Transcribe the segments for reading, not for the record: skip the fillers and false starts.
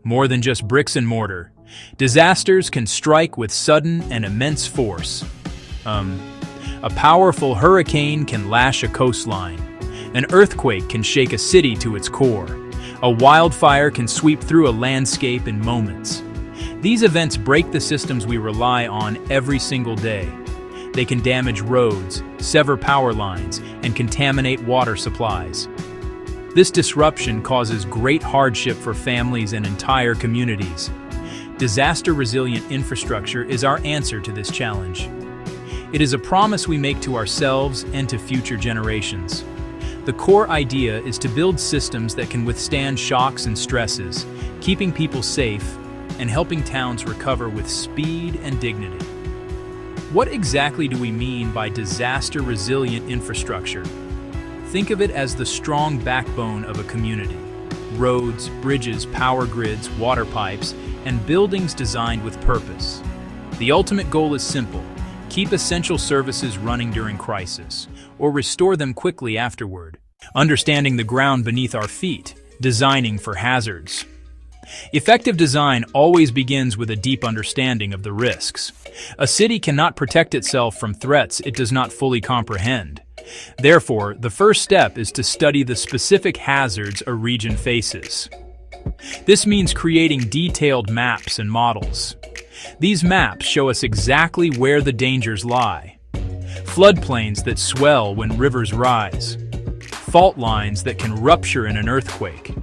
More than just bricks and mortar, disasters can strike with sudden and immense force. A powerful hurricane can lash a coastline. An earthquake can shake a city to its core. A wildfire can sweep through a landscape in moments. These events break the systems we rely on every single day. They can damage roads, sever power lines, and contaminate water supplies. This disruption causes great hardship for families and entire communities. Disaster-resilient infrastructure is our answer to this challenge. It is a promise we make to ourselves and to future generations. The core idea is to build systems that can withstand shocks and stresses, keeping people safe and helping towns recover with speed and dignity. What exactly do we mean by disaster-resilient infrastructure? Think of it as the strong backbone of a community. Roads, bridges, power grids, water pipes, and buildings designed with purpose. The ultimate goal is simple: keep essential services running during crisis, or restore them quickly afterward. Understanding the ground beneath our feet, designing for hazards. Effective design always begins with a deep understanding of the risks. A city cannot protect itself from threats it does not fully comprehend. Therefore, the first step is to study the specific hazards a region faces. This means creating detailed maps and models. These maps show us exactly where the dangers lie. Floodplains that swell when rivers rise. Fault lines that can rupture in an earthquake.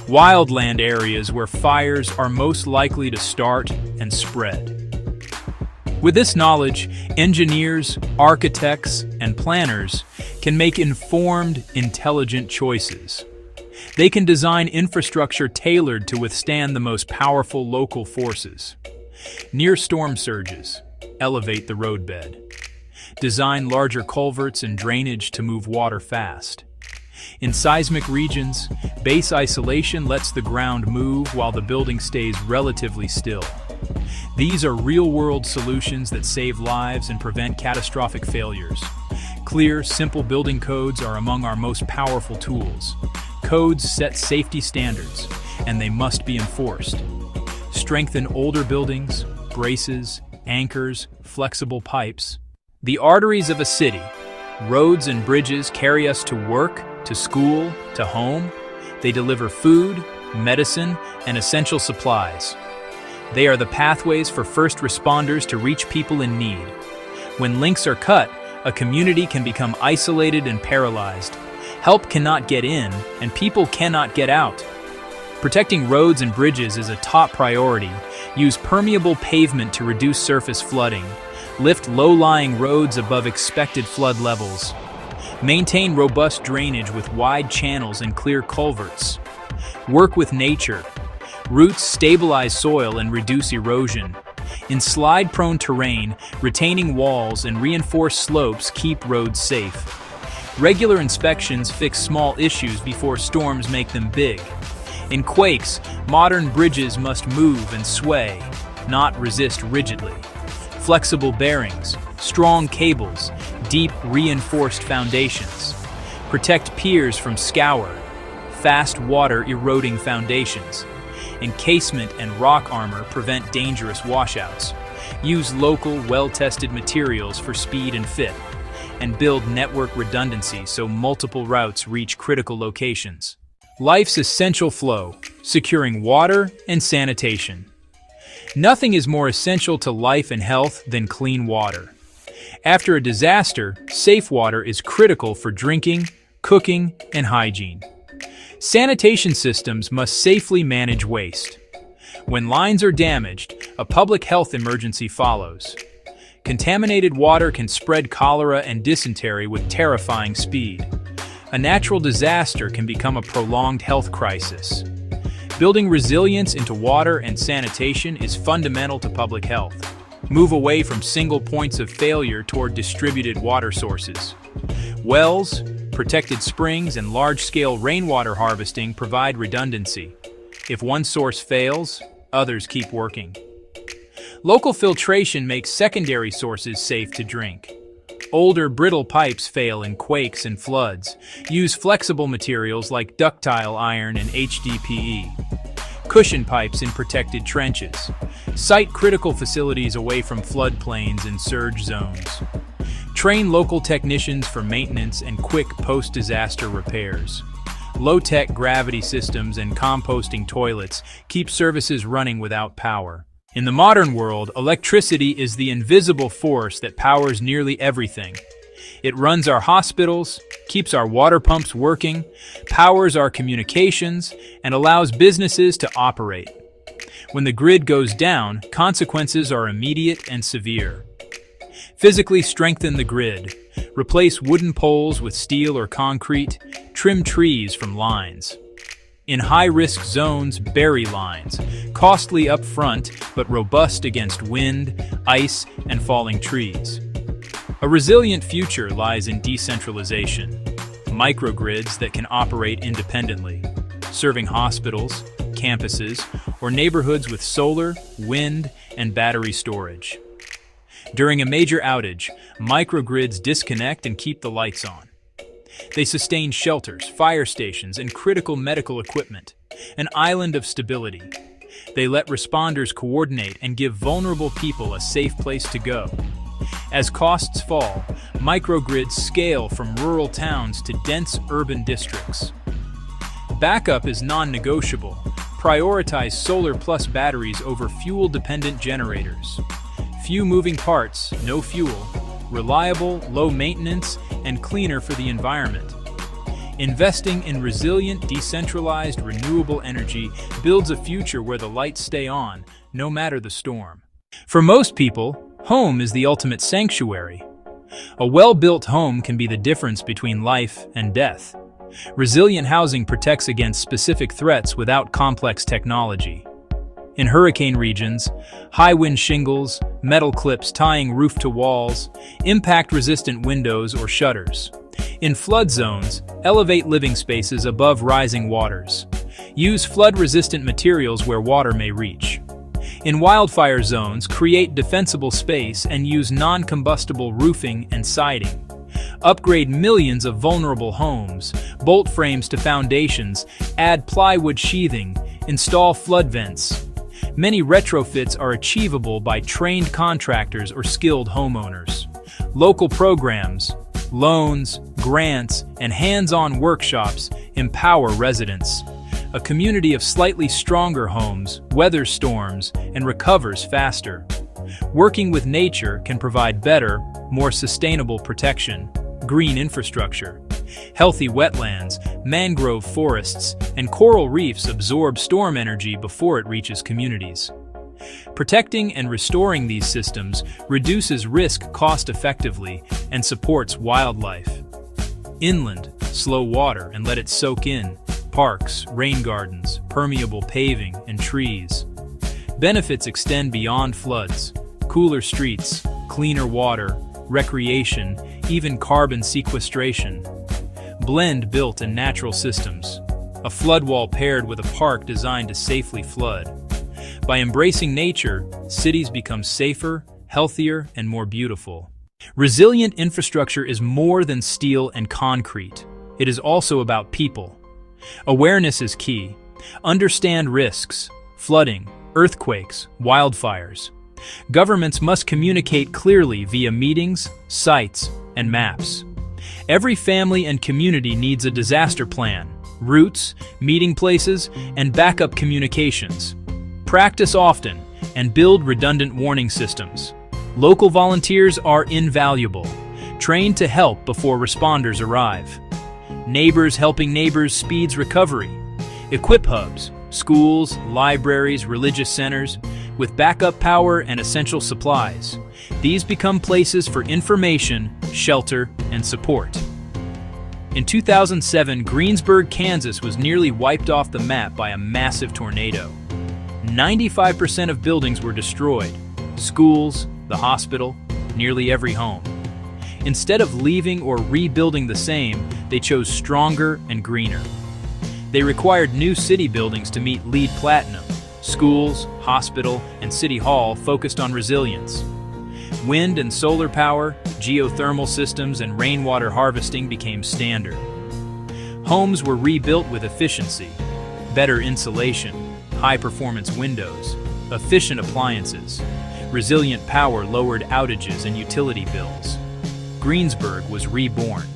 Wildland areas where fires are most likely to start and spread. With this knowledge, engineers, architects, and planners can make informed, intelligent choices. They can design infrastructure tailored to withstand the most powerful local forces. Near storm surges, elevate the roadbed. Design larger culverts and drainage to move water fast. In seismic regions, base isolation lets the ground move while the building stays relatively still. These are real-world solutions that save lives and prevent catastrophic failures. Clear, simple building codes are among our most powerful tools. Codes set safety standards, and they must be enforced. Strengthen older buildings, braces, anchors, flexible pipes. The arteries of a city, roads and bridges carry us to work, to school, to home. They deliver food, medicine, and essential supplies. They are the pathways for first responders to reach people in need. When links are cut, a community can become isolated and paralyzed. Help cannot get in, and people cannot get out. Protecting roads and bridges is a top priority. Use permeable pavement to reduce surface flooding. Lift low-lying roads above expected flood levels. Maintain robust drainage with wide channels and clear culverts. Work with nature. Roots stabilize soil and reduce erosion. In slide-prone terrain, retaining walls and reinforced slopes keep roads safe. Regular inspections fix small issues before storms make them big. In quakes, modern bridges must move and sway, not resist rigidly. Flexible bearings, strong cables, deep reinforced foundations. Protect piers from scour, fast water eroding foundations. Encasement and rock armor prevent dangerous washouts. Use local, well-tested materials for speed and fit. And build network redundancy so multiple routes reach critical locations. Life's essential flow, securing water and sanitation. Nothing is more essential to life and health than clean water. After a disaster, safe water is critical for drinking, cooking, and hygiene. Sanitation systems must safely manage waste. When lines are damaged, a public health emergency follows. Contaminated water can spread cholera and dysentery with terrifying speed. A natural disaster can become a prolonged health crisis. Building resilience into water and sanitation is fundamental to public health. Move away from single points of failure toward distributed water sources. Wells, protected springs, and large-scale rainwater harvesting provide redundancy. If one source fails, others keep working. Local filtration makes secondary sources safe to drink. Older, brittle pipes fail in quakes and floods. Use flexible materials like ductile iron and HDPE. cushion pipes in protected trenches, site critical facilities away from floodplains and surge zones, train local technicians for maintenance and quick post-disaster repairs. Low-tech gravity systems and composting toilets keep services running without power. In the modern world, electricity is the invisible force that powers nearly everything. It runs our hospitals, keeps our water pumps working, powers our communications, and allows businesses to operate. When the grid goes down, consequences are immediate and severe. Physically strengthen the grid. Replace wooden poles with steel or concrete. Trim trees from lines. In high-risk zones, bury lines. Costly up front, but robust against wind, ice, and falling trees. A resilient future lies in decentralization. Microgrids that can operate independently, serving hospitals, campuses, or neighborhoods with solar, wind, and battery storage. During a major outage, microgrids disconnect and keep the lights on. They sustain shelters, fire stations, and critical medical equipment, an island of stability. They let responders coordinate and give vulnerable people a safe place to go. As costs fall, microgrids scale from rural towns to dense urban districts. Backup is non-negotiable. Prioritize solar plus batteries over fuel-dependent generators. Few moving parts, no fuel, reliable, low maintenance, and cleaner for the environment. Investing in resilient, decentralized, renewable energy builds a future where the lights stay on, no matter the storm. For most people, home is the ultimate sanctuary. A well-built home can be the difference between life and death. Resilient housing protects against specific threats without complex technology. In hurricane regions, high-wind shingles, metal clips tying roof to walls, impact-resistant windows or shutters. In flood zones, elevate living spaces above rising waters. Use flood-resistant materials where water may reach. In wildfire zones, create defensible space and use non-combustible roofing and siding. Upgrade millions of vulnerable homes, bolt frames to foundations, add plywood sheathing, install flood vents. Many retrofits are achievable by trained contractors or skilled homeowners. Local programs, loans, grants, and hands-on workshops empower residents. A community of slightly stronger homes weathers storms and recovers faster. Working with nature can provide better, more sustainable protection. Green infrastructure. Healthy wetlands, mangrove forests, and coral reefs absorb storm energy before it reaches communities. Protecting and restoring these systems reduces risk cost-effectively and supports wildlife. Inland, slow water and let it soak in. Parks, rain gardens, permeable paving, and trees. Benefits extend beyond floods. Cooler streets, cleaner water, recreation, even carbon sequestration. Blend built and natural systems. A flood wall paired with a park designed to safely flood. By embracing nature, cities become safer, healthier, and more beautiful. Resilient infrastructure is more than steel and concrete. It is also about people. Awareness is key. Understand risks, flooding, earthquakes, wildfires. Governments must communicate clearly via meetings, sites, and maps. Every family and community needs a disaster plan, routes, meeting places, and backup communications. Practice often and build redundant warning systems. Local volunteers are invaluable, trained to help before responders arrive. Neighbors helping neighbors speeds recovery. Equip hubs, schools, libraries, religious centers, with backup power and essential supplies. These become places for information, shelter, and support. In 2007, Greensburg, Kansas was nearly wiped off the map by a massive tornado. 95% of buildings were destroyed. Schools, the hospital, nearly every home. Instead of leaving or rebuilding the same, they chose stronger and greener. They required new city buildings to meet LEED Platinum. Schools, hospital, and city hall focused on resilience. Wind and solar power, geothermal systems, and rainwater harvesting became standard. Homes were rebuilt with efficiency, better insulation, high-performance windows, efficient appliances. Resilient power lowered outages and utility bills. Greensburg was reborn,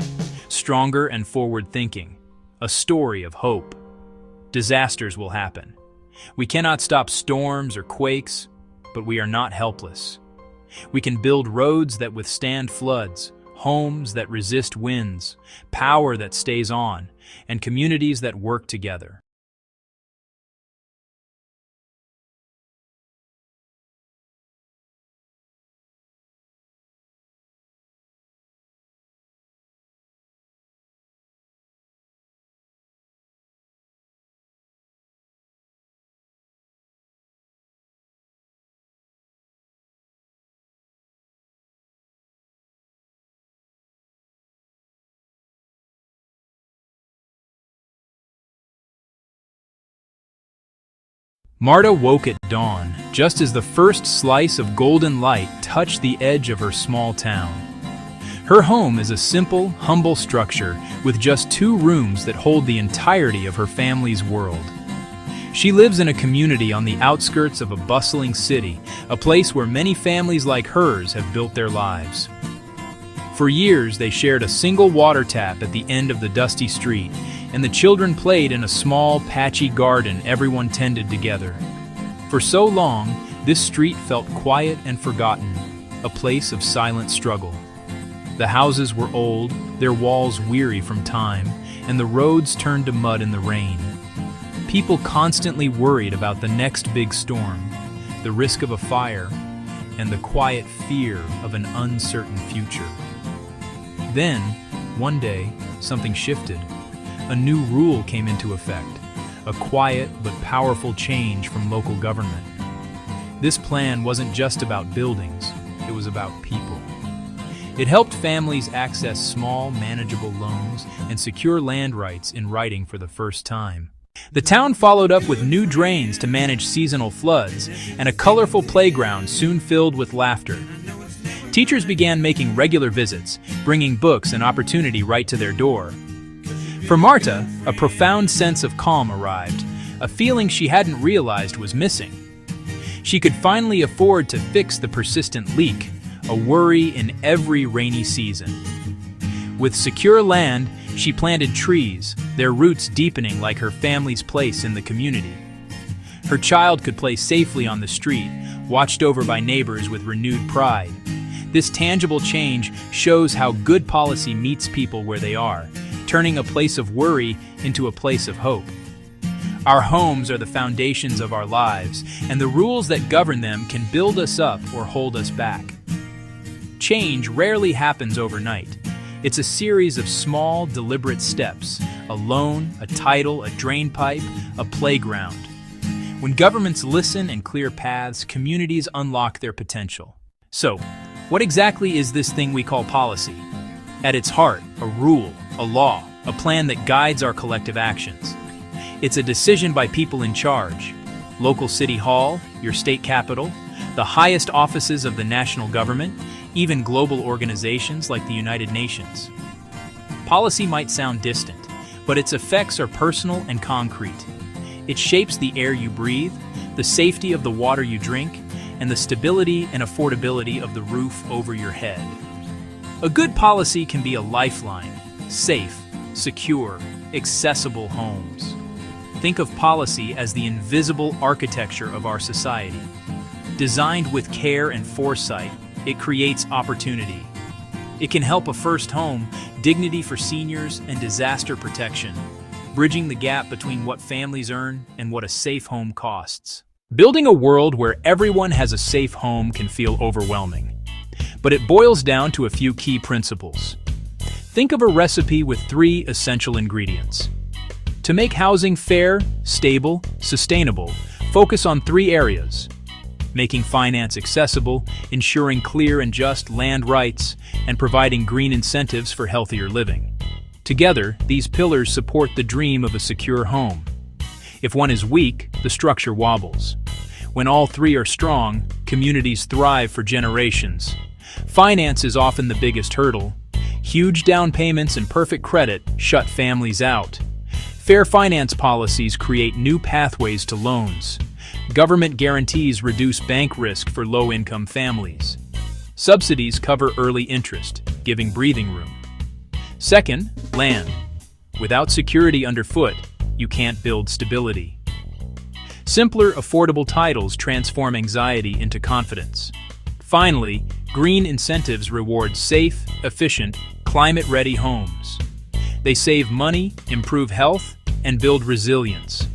stronger and forward-thinking, a story of hope. Disasters will happen. We cannot stop storms or quakes, but we are not helpless. We can build roads that withstand floods, homes that resist winds, power that stays on, and communities that work together. Marta woke at dawn, just as the first slice of golden light touched the edge of her small town. Her home is a simple, humble structure with just 2 rooms that hold the entirety of her family's world. She lives in a community on the outskirts of a bustling city, a place where many families like hers have built their lives. For years, they shared a single water tap at the end of the dusty street, and the children played in a small, patchy garden everyone tended together. For so long, this street felt quiet and forgotten, a place of silent struggle. The houses were old, their walls weary from time, and the roads turned to mud in the rain. People constantly worried about the next big storm, the risk of a fire, and the quiet fear of an uncertain future. Then, one day, something shifted. A new rule came into effect, a quiet but powerful change from local government. This plan wasn't just about buildings, it was about people. It helped families access small, manageable loans and secure land rights in writing for the first time. The town followed up with new drains to manage seasonal floods, and a colorful playground soon filled with laughter. Teachers began making regular visits, bringing books and opportunity right to their door. For Marta, a profound sense of calm arrived, a feeling she hadn't realized was missing. She could finally afford to fix the persistent leak, a worry in every rainy season. With secure land, she planted trees, their roots deepening like her family's place in the community. Her child could play safely on the street, watched over by neighbors with renewed pride. This tangible change shows how good policy meets people where they are, turning a place of worry into a place of hope. Our homes are the foundations of our lives, and the rules that govern them can build us up or hold us back. Change rarely happens overnight. It's a series of small, deliberate steps: a loan, a title, a drain pipe, a playground. When governments listen and clear paths, communities unlock their potential. So, what exactly is this thing we call policy? At its heart, a rule, a law, a plan that guides our collective actions. It's a decision by people in charge: local city hall, your state capital, the highest offices of the national government, even global organizations like the United Nations. Policy might sound distant, but its effects are personal and concrete. It shapes the air you breathe, the safety of the water you drink, and the stability and affordability of the roof over your head. A good policy can be a lifeline: safe, secure, accessible homes. Think of policy as the invisible architecture of our society. Designed with care and foresight, it creates opportunity. It can help a first home, dignity for seniors, and disaster protection, bridging the gap between what families earn and what a safe home costs. Building a world where everyone has a safe home can feel overwhelming, but it boils down to a few key principles. Think of a recipe with 3 essential ingredients. To make housing fair, stable, sustainable, focus on 3 areas: making finance accessible, ensuring clear and just land rights, and providing green incentives for healthier living. Together, these pillars support the dream of a secure home. If one is weak, the structure wobbles. When all 3 are strong, communities thrive for generations. Finance is often the biggest hurdle. Huge down payments and perfect credit shut families out. Fair finance policies create new pathways to loans. Government guarantees reduce bank risk for low-income families. Subsidies cover early interest, giving breathing room. Second, land. Without security underfoot, you can't build stability. Simpler, affordable titles transform anxiety into confidence. Finally, green incentives reward safe, efficient, climate-ready homes. They save money, improve health, and build resilience.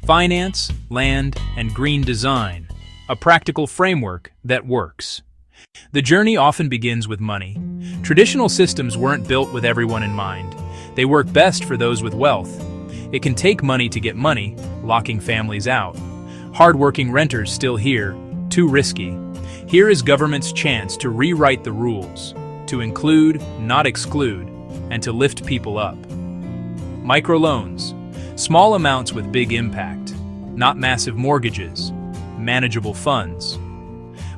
Finance, land, and green design, a practical framework that works. The journey often begins with money. Traditional systems weren't built with everyone in mind. They work best for those with wealth. It can take money to get money, locking families out. Hard-working renters still here, too risky. Here is government's chance to rewrite the rules, to include, not exclude, and to lift people up. Microloans, small amounts with big impact, not massive mortgages, manageable funds.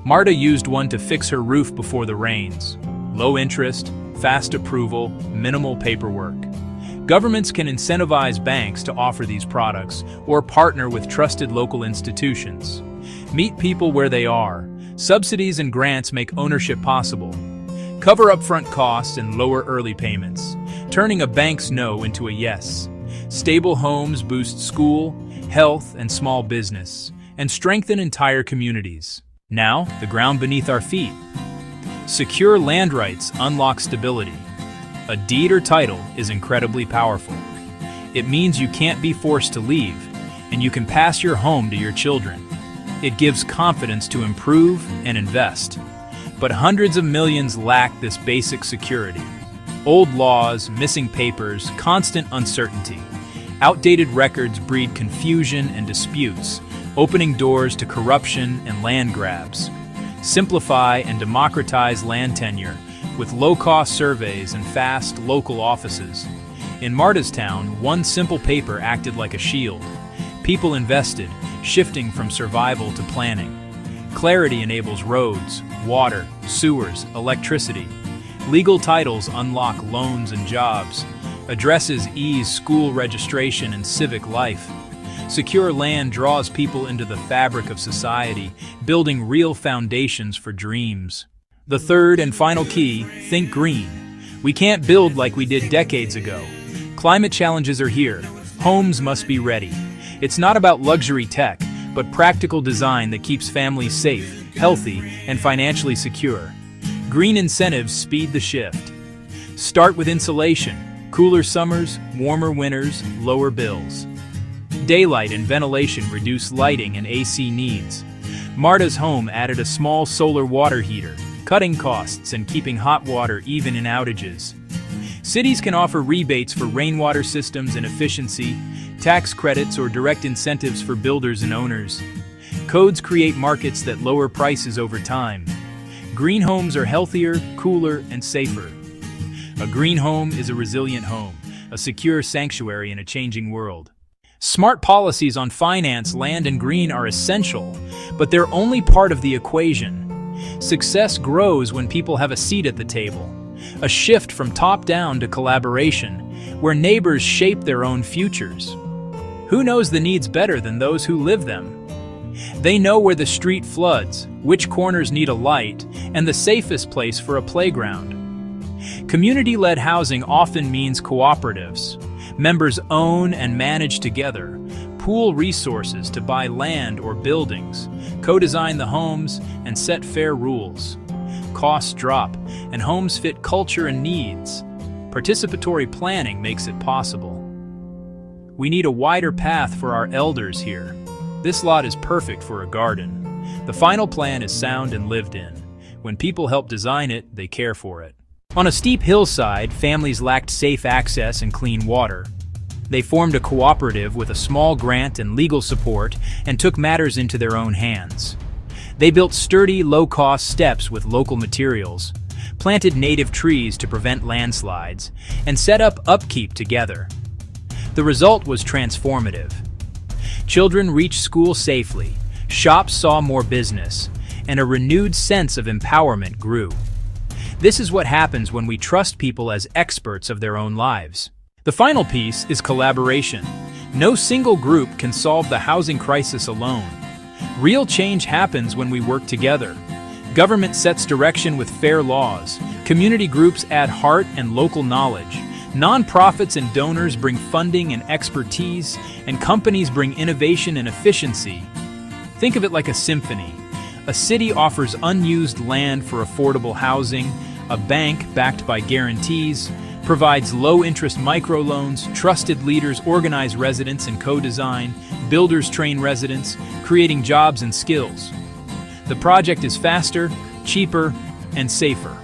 Marta used one to fix her roof before the rains. Low interest, fast approval, minimal paperwork. Governments can incentivize banks to offer these products or partner with trusted local institutions. Meet people where they are. Subsidies and grants make ownership possible. Cover upfront costs and lower early payments, turning a bank's no into a yes. Stable homes boost school, health, and small business, and strengthen entire communities. Now, the ground beneath our feet. Secure land rights unlock stability. A deed or title is incredibly powerful. It means you can't be forced to leave, and you can pass your home to your children. It gives confidence to improve and invest. But hundreds of millions lack this basic security. Old laws, missing papers, constant uncertainty. Outdated records breed confusion and disputes, opening doors to corruption and land grabs. Simplify and democratize land tenure with low-cost surveys and fast local offices. In Marta's town, one simple paper acted like a shield. People invested, shifting from survival to planning. Clarity enables roads, water, sewers, electricity. Legal titles unlock loans and jobs. Addresses ease school registration and civic life. Secure land draws people into the fabric of society, building real foundations for dreams. The third and final key, think green. We can't build like we did decades ago. Climate challenges are here. Homes must be ready. It's not about luxury tech, but practical design that keeps families safe, healthy, and financially secure. Green incentives speed the shift. Start with insulation. Cooler summers, warmer winters, lower bills. Daylight and ventilation reduce lighting and AC needs. Marta's home added a small solar water heater, cutting costs and keeping hot water even in outages. Cities can offer rebates for rainwater systems and efficiency, tax credits or direct incentives for builders and owners. Codes create markets that lower prices over time. Green homes are healthier, cooler, and safer. A green home is a resilient home, a secure sanctuary in a changing world. Smart policies on finance, land, and green are essential, but they're only part of the equation. Success grows when people have a seat at the table, a shift from top-down to collaboration, where neighbors shape their own futures. Who knows the needs better than those who live them? They know where the street floods, which corners need a light, and the safest place for a playground. Community-led housing often means cooperatives. Members own and manage together, pool resources to buy land or buildings, co-design the homes, and set fair rules. Costs drop, and homes fit culture and needs. Participatory planning makes it possible. We need a wider path for our elders here. This lot is perfect for a garden. The final plan is sound and lived in. When people help design it, they care for it. On a steep hillside, families lacked safe access and clean water. They formed a cooperative with a small grant and legal support and took matters into their own hands. They built sturdy, low-cost steps with local materials, planted native trees to prevent landslides, and set up upkeep together. The result was transformative. Children reached school safely, shops saw more business, and a renewed sense of empowerment grew. This is what happens when we trust people as experts of their own lives. The final piece is collaboration. No single group can solve the housing crisis alone. Real change happens when we work together. Government sets direction with fair laws. Community groups add heart and local knowledge. Nonprofits and donors bring funding and expertise, and companies bring innovation and efficiency. Think of it like a symphony. A city offers unused land for affordable housing, a bank backed by guarantees provides low-interest microloans, trusted leaders organize residents and co-design, builders train residents, creating jobs and skills. The project is faster, cheaper, and safer.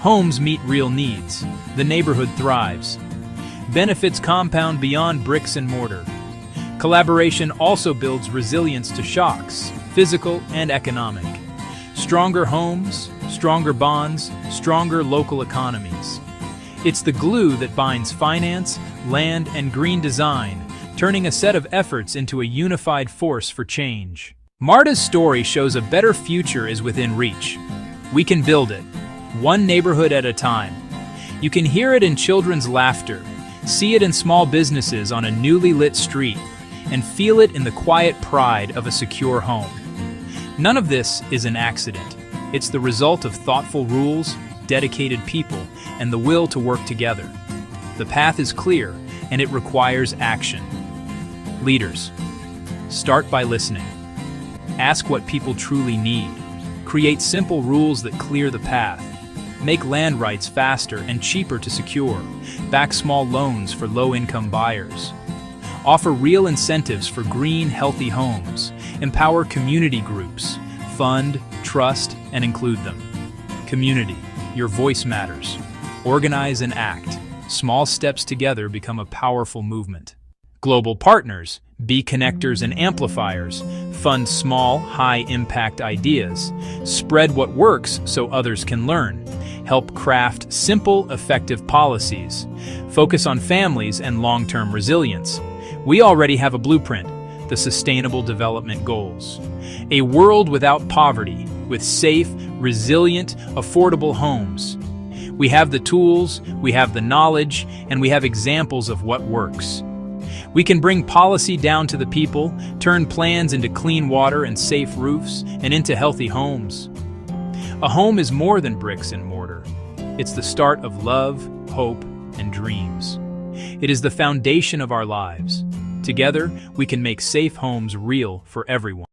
Homes meet real needs. The neighborhood thrives. Benefits compound beyond bricks and mortar. Collaboration also builds resilience to shocks, physical and economic. Stronger homes, stronger bonds, stronger local economies. It's the glue that binds finance, land, and green design, turning a set of efforts into a unified force for change. MARTA's story shows a better future is within reach. We can build it, one neighborhood at a time. You can hear it in children's laughter, see it in small businesses on a newly lit street, and feel it in the quiet pride of a secure home. None of this is an accident. It's the result of thoughtful rules, dedicated people, and the will to work together. The path is clear, and it requires action. Leaders, start by listening. Ask what people truly need. Create simple rules that clear the path. Make land rights faster and cheaper to secure. Back small loans for low-income buyers. Offer real incentives for green, healthy homes. Empower community groups. Fund, trust, and include them. Community, your voice matters. Organize and act. Small steps together become a powerful movement. Global partners, be connectors and amplifiers. Fund small, high-impact ideas. Spread what works so others can learn. Help craft simple, effective policies. Focus on families and long-term resilience. We already have a blueprint, the Sustainable Development Goals. A world without poverty, with safe, resilient, affordable homes. We have the tools, we have the knowledge, and we have examples of what works. We can bring policy down to the people, turn plans into clean water and safe roofs, and into healthy homes. A home is more than bricks and mortar. It's the start of love, hope, and dreams. It is the foundation of our lives. Together, we can make safe homes real for everyone.